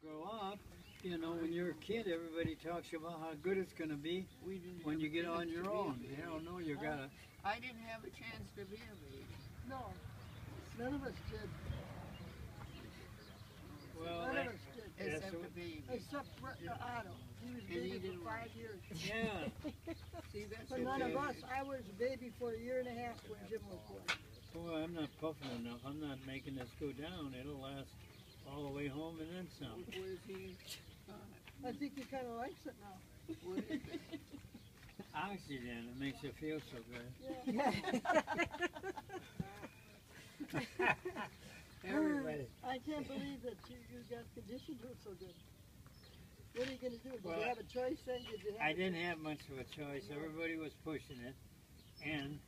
grow up, you know, when you're a kid, everybody talks about how good it's going to be when you get on your own. They don't know you got to. I didn't have a chance to be a baby. No, none of us did. Well, None of us did. Except the baby. Except Otto. He was baby for 5 years. yeah. See, that's But none of us. I was a baby for a year and a half when Jim was born. Boy, I'm not puffing enough. I'm not making this go down. It'll last all the way home and then some. What is he? I think he kind of likes it now. What is it? Oxygen, it makes you feel so good. Yeah. Everybody. I can't believe that you got conditioned to it so good. What are you going to do? Did Well, you have a choice then? Did you have I didn't have much of a choice. Everybody was pushing it. And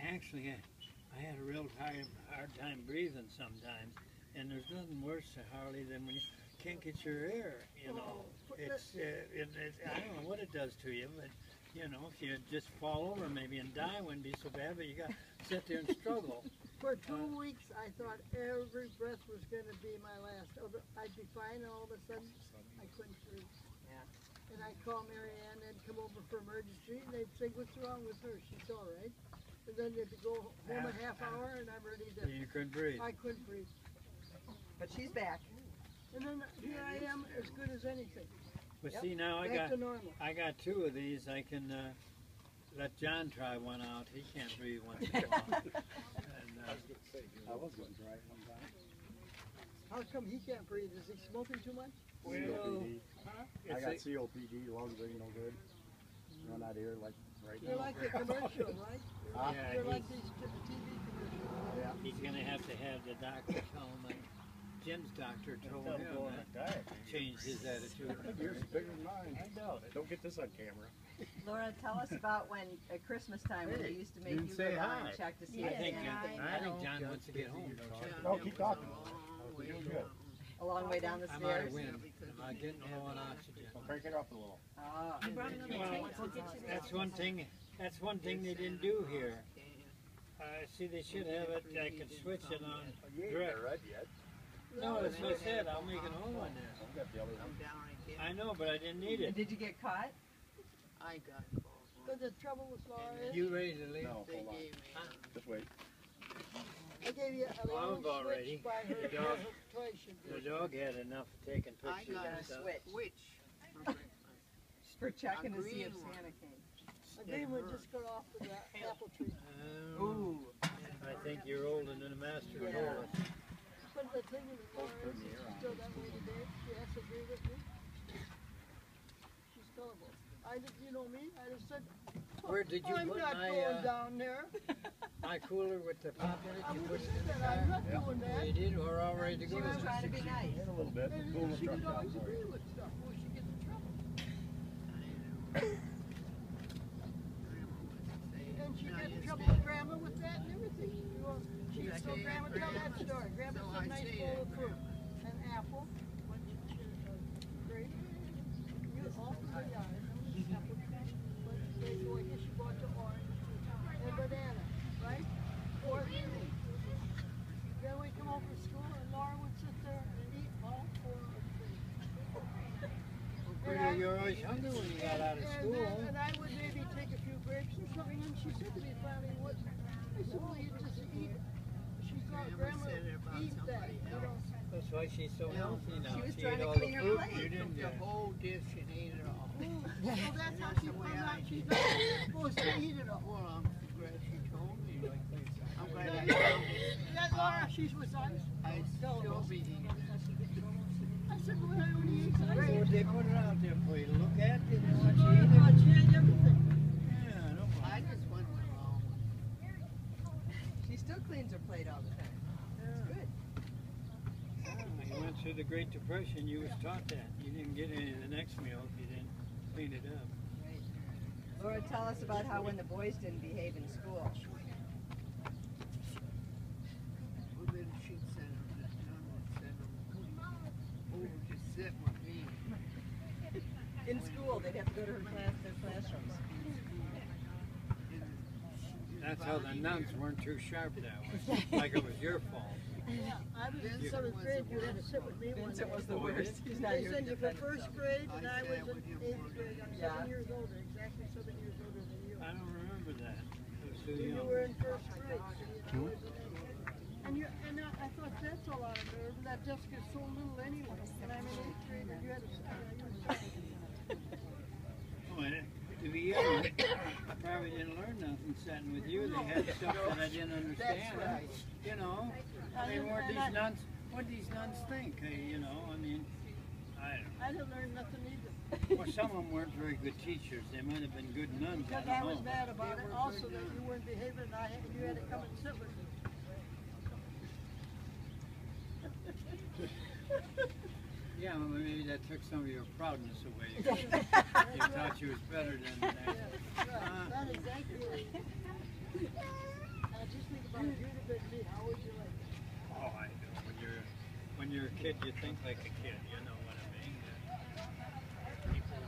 actually, I had a real hard time breathing sometimes. And there's nothing worse, Harley, than when you can't get your air, you know. It's, I don't know what it does to you, but, you know, if you just fall over maybe and die wouldn't be so bad, but you got to sit there and struggle. For 2 weeks, I thought every breath was going to be my last. I'd be fine, and all of a sudden, I couldn't breathe. Yeah. And I'd call Mary Ann, they'd come over for emergency, and they'd say, what's wrong with her? She's all right. And then they'd go home a half hour, and I'm ready to... You couldn't breathe. I couldn't breathe. But she's back. And then here I am, as good as anything. But Yep. see, now Back to normal. I got 2 of these. I can let John try one out. He can't breathe once in a while. And, I was going dry one time. How come he can't breathe? Is he smoking too much? COPD. Huh? I got COPD, lungs ain't no good. Run out of here like right You're now. like the commercial, right? Huh? Yeah, You're like these TV commercials. Yeah. he's going to have the doctor tell him, like Jim's doctor told him, change his attitude. Yours is bigger than mine. I doubt it. Don't get this on camera. Laura, tell us about when at Christmas time when they used to make You you say go down hi. and check to see I if think anything John wants to get home. No, keep talking. We're doing good. a long way down the I'm out stairs. of wind. I'm getting low on oxygen. I'll crank it up a little. Oh, That's one thing. That's one thing they didn't do here. See, they should have it. I could switch it on direct. red yet. No, that's what I said. I'll make it home on there. I've got the other I'm one. down again. I know, but I didn't need it. did you get caught? I got But the trouble with Laura is, You ready to leave? No, They hold on. gave me Just wait. I gave you a Well, I'm little about ready. switch by her, The dog- her toy should The be. dog had enough of taking I pictures got and a stuff. Switch for breakfast. for checking to see if green one. Santa came. A green one just got off of the apple tree. Ooh. I think you're older than the master of Yeah. all. But the thing with Laura is, she's still that way today. She has to agree with me. She's gullible. You know me, I just said, Where did you I'm put not my going down there. my cooler with the pop in it? I You would put have it in said the that. I'm car? not doing that. You did. We're all ready to go. She was trying to be nice. In a little bit. And Cool the she truck would down always for agree you. with stuff before she gets in trouble. And she got in trouble with Grandma with that and everything. She used to tell Grandma, tell that story. Grandma So said I nice say bowl it. of fruit, an apple, grape, you all three eyes, apple, but they go here, she bought the orange and banana, right? Or then we come home from school and Laura would sit there and eat all 4 of the things. You're always hungry when you got out of school. And I would maybe take a few grapes or something, and she said to me finally, what? I said, well, you just eat it. She thought Grandma said it about eat that, somebody you know. That's why she's so healthy now. She was She trying ate to all clean the her fruit. plate. You didn't the whole dish and ate it all. So that's how she found out she's not supposed to eat it all. Well, I'm glad she told me. I'm glad I Yeah, found yeah, Laura, she's with ice. I still be eating it. I said, well, I only eat the Well, grapes. they put it out there for you to look at. They She want you to eat it. she ate everything. Yeah, I don't I mind. just went along. She still cleans her plate all the time. It's good. When you went through the Great Depression, you was taught that. You didn't get any of the next meal if you didn't clean it up. Laura, tell us about how when the boys didn't behave in school. Well, then she said, oh, just sit with me. In school, they'd have to go to their classrooms. That's how the nuns weren't too sharp that way, like it was your fault. Yeah, I was in 7th grade, you had to sit with me one day. Vincent was the worst. He's not They here sent to you for defend first himself. grade, and I I was sat in with you 8th for a grade. I'm Yeah. 7 years older, exactly 7 years older than you. I don't remember that. I was too You young. were in first grade, see, and I was in 8th grade. And I thought that's a lot of nerve, and that desk is so little anyway. And I'm in 8th grade, and you had to Oh, and to be young, I probably didn't learn nothing sitting with you. They had stuff that I didn't understand. That's right. You know, I mean, what these nuns think? You know, I mean, I don't know. I didn't learn nothing either. Well, some of them weren't very good teachers. They might have been good nuns. Because I I don't was know. mad about it, also that you weren't behaving, and you had to come and sit with me. Yeah, well, maybe that took some of your proudness away. You thought you was better than that. Not exactly right. I just think about if you'd have been me, how would you like it? Oh, I know. When you're a kid, you think like a kid. You know what I mean? People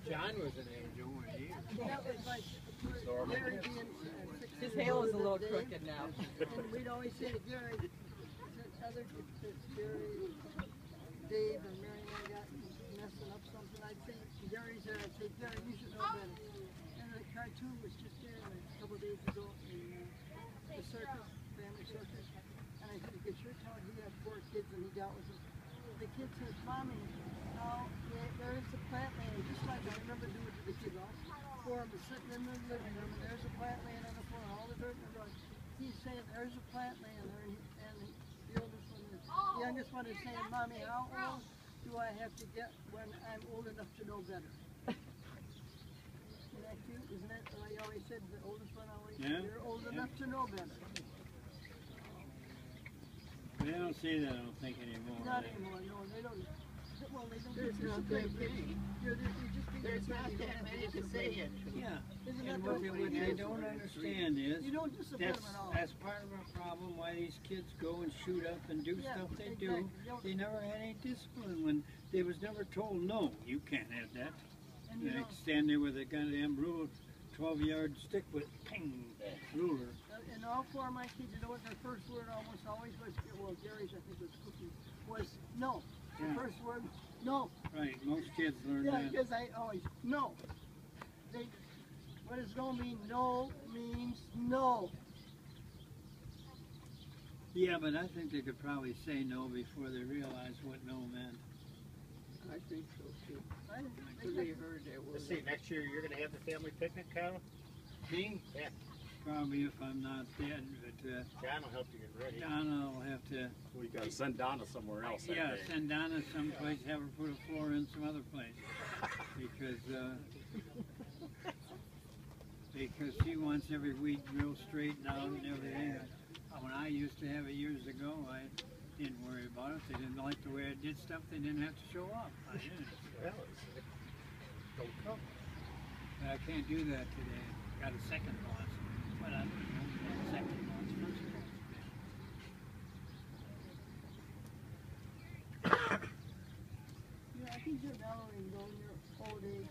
John was an angel when he was. That was like Gary being His hair is a little crooked now. And we'd always say to Gary, other kids, Gary, Dave, and Mary Ann got messing up something. I'd say, Gary's there, I'd say, Gary, you should know better. And the cartoon was just there a couple days ago in the circus, family circus. And I said, you could sure tell he had 4 kids and he dealt with them. The kid says, Mommy, now there is a plant land, just like I remember doing to the kids. All 4 of them sitting in the living room, and there's a plant land on the floor, all the dirt in the rug. He's saying, there's a plant land there, and the oldest one is, the youngest one is saying, Mommy, how old do I have to get when I'm old enough to know better? Isn't that cute? Isn't that what I always said, the oldest one always said, you're old enough to know better. They don't say that, I don't think, anymore. Not anymore, no, they don't. Well, they don't There's not that many. There's not that many to say it. Yeah. Isn't that And what they don't understand is You don't discipline that's, them at all. that's part of our problem, why these kids go and shoot up and do Yeah, stuff they exactly. do. They never had any discipline when they was never told, no, you can't have that. And You you know, stand there with a goddamn rule, 12-yard stick with ping, ruler. and all 4 of my kids, you know what their first word almost always was, well, Gary's, I think, was cookie, was no. The Yeah. first word, no. Right, most kids learn Yeah, that. because I always, no. They, what does no mean? No means no. Yeah, but I think they could probably say no before they realize what no meant. I think so too. Right? Because they heard that word. Let's see, next year you're going to have the family picnic, Kyle? Me? Yeah. Probably if I'm not dead, but John will help you get ready. Donna will have to, We gotta send Donna somewhere else that yeah, day. send Donna someplace, have her put a floor in some other place. Because she wants every week real straightened out and everything. When I used to have it years ago, I didn't worry about it. They didn't like the way I did stuff, they didn't have to show up. I didn't. Well, don't come. But I can't do that today. Got a second boss, but I don't know. Second boss, first boss. Yeah, I think you're mellowing though in your old age.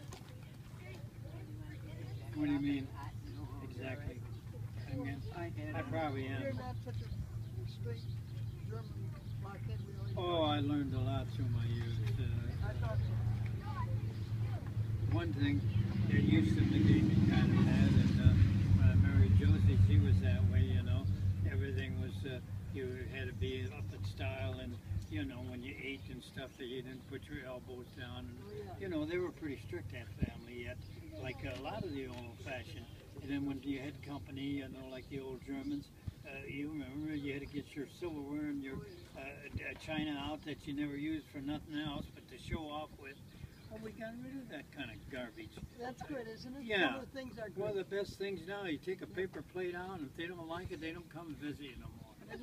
What do you mean? Exactly. I mean, I probably You're am. not such a straight German blockhead we always Oh, I learned a lot through my youth. I thought so. One thing that used to negate me kind of had, and when I married Josie, she was that way, you know. Everything was, you had to be up in style, and, you know, when you ate and stuff, that you didn't put your elbows down. And, you know, they were pretty strict, that family, yet, like a lot of the old-fashioned. And then when you had company, you know, like the old Germans, you remember you had to get your silverware and your china out that you never used for nothing else but to show off with. Well, we got rid of that kind of garbage. That's good, isn't it? Yeah. Some of the things are One of good. the best things now, you take a paper plate out, and if they don't like it, they don't come visit you no more. Then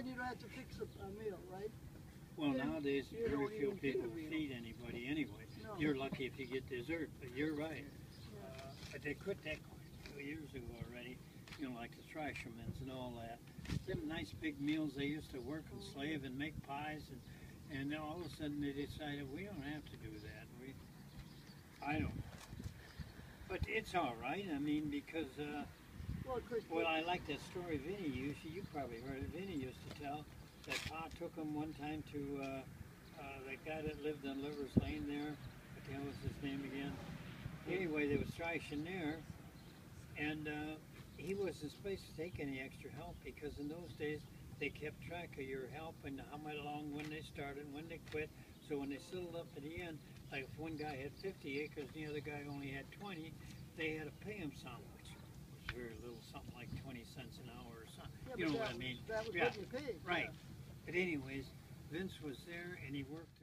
you don't have to fix a meal, right? Well, then nowadays, you very don't few even feed people a meal. feed anybody anyway. No. You're lucky if you get dessert, but you're right. But they quit that quite a few years ago already, you know, like the Thrashermans and all that. Them nice big meals they used to work and slave and make pies, and then all of a sudden they decided we don't have to do that. I don't know. But it's all right, I mean, because, Well, of course, well, I like that story Vinny used. You probably heard it. Vinny used to tell that Pa took him one time to that guy that lived on Livers Lane there. What the hell was his name again? Anyway, they was thrashing there, and he wasn't supposed to take any extra help because in those days they kept track of your help and how long when they started, when they quit. So when they settled up at the end, like if one guy had 50 acres and the other guy only had 20, they had to pay him some, which was very little, something like 20 cents an hour or something. yeah, You but know what that I mean? Was, that was Yeah, what you paid. right. But anyways, Vince was there and he worked